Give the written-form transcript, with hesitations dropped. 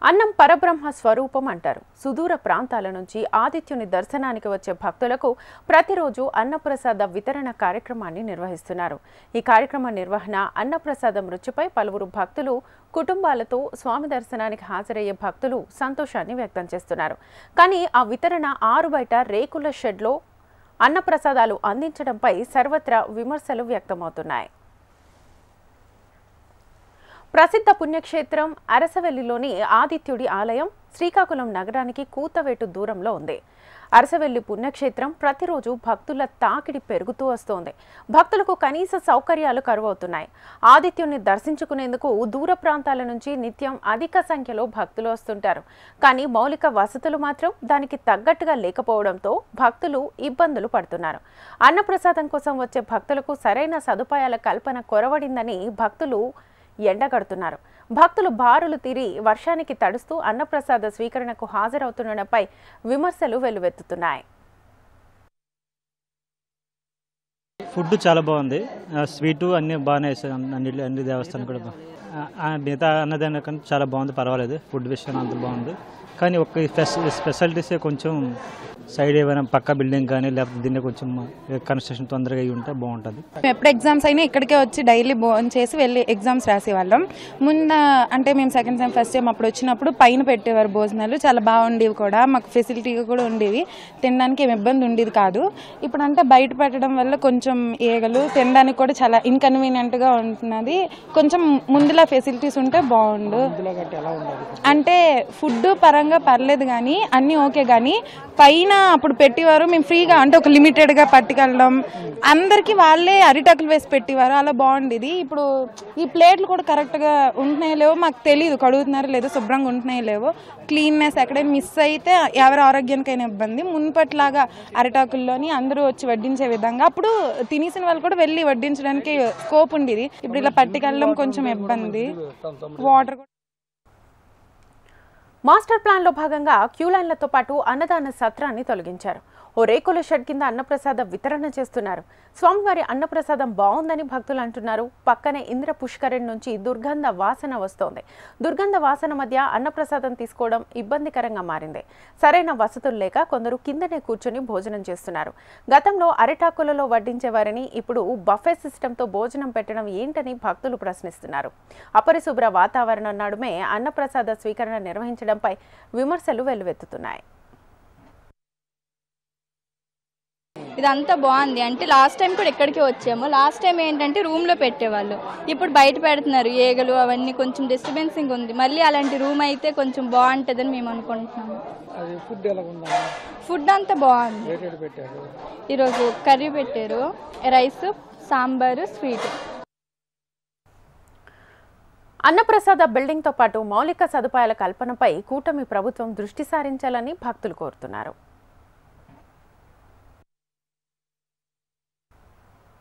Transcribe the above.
అన్నం పరబ్రహ్మ స్వరూపం అంటారు. సుదూర ప్రాంతాల నుంచి ఆదిత్యుని దర్శనానికి వచ్చే భక్తులకు ప్రతిరోజు అన్నప్రసాద వితరణ కార్యక్రమాన్ని నిర్వహిస్తున్నారు. ఈ కార్యక్రమ నిర్వహణ, అన్నప్రసాదం రుచిపై పలువురు భక్తులు కుటుంబాలతో స్వామి దర్శనానికి హాజరయ్యే భక్తులు సంతోషాన్ని వ్యక్తం చేస్తున్నారు. కానీ ఆ వితరణ ఆరుబయట రేకుల షెడ్లో అన్నప్రసాదాలు అందించడంపై సర్వత్రా విమర్శలు వ్యక్తమవుతున్నాయి. ప్రసిద్ధ పుణ్యక్షేత్రం అరసవెల్లిలోని ఆదిత్యుడి ఆలయం శ్రీకాకుళం నగరానికి కూతవేటు దూరంలో ఉంది. అరసవెల్లి పుణ్యక్షేత్రం ప్రతిరోజు భక్తుల తాకిడి పెరుగుతూ వస్తోంది. భక్తులకు కనీస సౌకర్యాలు కరువవుతున్నాయి. ఆదిత్యుని దర్శించుకునేందుకు దూర ప్రాంతాల నుంచి నిత్యం అధిక సంఖ్యలో భక్తులు వస్తుంటారు. కానీ మౌలిక వసతులు మాత్రం దానికి తగ్గట్టుగా లేకపోవడంతో భక్తులు ఇబ్బందులు పడుతున్నారు. అన్నప్రసాదం కోసం వచ్చే భక్తులకు సరైన సదుపాయాల కల్పన కొరవడిందని భక్తులు ఎండగడుతున్నారు. భక్తులు బారులు తీరి వర్షానికి తడుస్తూ అన్నప్రసాద స్వీకరణకు హాజరవుతుండడంపై విమర్శలు వెల్లువెత్తుతున్నాయి. ఫుడ్ చాలా బాగుంది. స్వీటు అన్ని బాగానే వేసారు. అన్ని దేవస్థానం కూడా మిగతా అన్నదాని కంటే చాలా బాగుంది. పర్వాలేదు, ఫుడ్ విషయం అంత బాగుంది. కానీ ఒక స్పెషాలిటీసే కొంచెం సైడ్ ఏమైనా పక్క బిల్డింగ్ కానీ లేకపోతే దీన్ని కొంచెం కన్స్ట్రక్షన్ తొందరగా అయ్యి ఉంటే బాగుంటుంది. ఎప్పుడు ఎగ్జామ్స్ అయినా ఇక్కడికే వచ్చి డైలీ భోజనం చేసి వెళ్ళి ఎగ్జామ్స్ రాసేవాళ్ళం. అంటే మేము సెకండ్ టైం ఫస్ట్ టైం అప్పుడు వచ్చినప్పుడు పైన పెట్టేవారు భోజనాలు, చాలా బాగుండేవి కూడా. మాకు ఫెసిలిటీగా కూడా ఉండేవి, తినడానికి ఏమి ఇబ్బంది ఉండేది కాదు. ఇప్పుడు అంటే బయట పెట్టడం వల్ల కొంచెం ఏగలు తినడానికి కూడా చాలా ఇన్కన్వీనియంట్గా ఉంటున్నది. కొంచెం ముందులా ఫెసిలిటీస్ ఉంటే బాగుండు. అంటే ఫుడ్ పరంగా పర్లేదు కానీ అన్నీ ఓకే, కానీ పైన అప్పుడు పెట్టేవారు, మేము ఫ్రీగా అంటే ఒక లిమిటెడ్గా పట్టుకెళ్ళడం, అందరికీ వాళ్ళే అరిటాకులు వేసి పెట్టేవారు, అలా బాగుండేది. ఇప్పుడు ఈ ప్లేట్లు కూడా కరెక్ట్గా ఉంటున్నాయో లేవో మాకు తెలియదు, కడుగుతున్నారో లేదో, శుభ్రంగా ఉంటున్నాయో లేవో, క్లీన్నెస్ ఎక్కడైనా మిస్ అయితే ఎవరి ఆరోగ్యానికైనా ఇబ్బంది. మున్పట్లాగా అరిటాకుల్లోని అందరూ వచ్చి వడ్డించే విధంగా అప్పుడు తినేసిన వాళ్ళు కూడా వెళ్ళి వడ్డించడానికి స్కోప్ ఉండేది. ఇప్పుడు ఇలా పట్టుకెళ్ళడం కొంచెం ఇబ్బంది. వాటర్ మాస్టర్ ప్లాన్లో భాగంగా క్యూలైన్లతో పాటు అన్నదాన సత్రాన్ని తొలగించారు. ఓ రేకుల షెడ్ కింద అన్నప్రసాద వితరణ చేస్తున్నారు. స్వామివారి అన్నప్రసాదం బాగుందని భక్తులు అంటున్నారు. పక్కనే ఇంద్ర పుష్కరిణి నుంచి దుర్గంధ వాసన వస్తోంది. దుర్గంధ వాసన మధ్య అన్నప్రసాదం తీసుకోవడం ఇబ్బందికరంగా మారింది. సరైన వసతులు లేక కొందరు కిందనే కూర్చొని భోజనం చేస్తున్నారు. గతంలో అరిటాకులలో వడ్డించేవారని ఇప్పుడు బఫే సిస్టంతో భోజనం పెట్టడం ఏంటని భక్తులు ప్రశ్నిస్తున్నారు. అపరిశుభ్ర వాతావరణం నడుమే అన్నప్రసాద స్వీకరణ నిర్వహించడంపై విమర్శలు వెల్లువెత్తుతున్నాయి. ఇదంతా బాగుంది. అంటే లాస్ట్ టైం కూడా ఎక్కడికి వచ్చాము. లాస్ట్ టైం ఏంటంటే రూమ్లో పెట్టేవాళ్ళు, ఇప్పుడు బయట పెడుతున్నారు. ఏగలు అవన్నీ కొంచెం డిస్టర్బెన్సింగ్ ఉంది. మళ్ళీ అలాంటి రూమ్ అయితే కొంచెం బాగుంటుందని మేము అనుకుంటున్నాము. ఫుడ్ అంతా బాగుంది. ఈరోజు కర్రీ పెట్టారు, రైస్, సాంబారు, స్వీట్. అన్నప్రసాద బిల్డింగ్తో పాటు మౌలిక సదుపాయాల కల్పనపై కూటమి ప్రభుత్వం దృష్టి సారించాలని భక్తులు కోరుతున్నారు.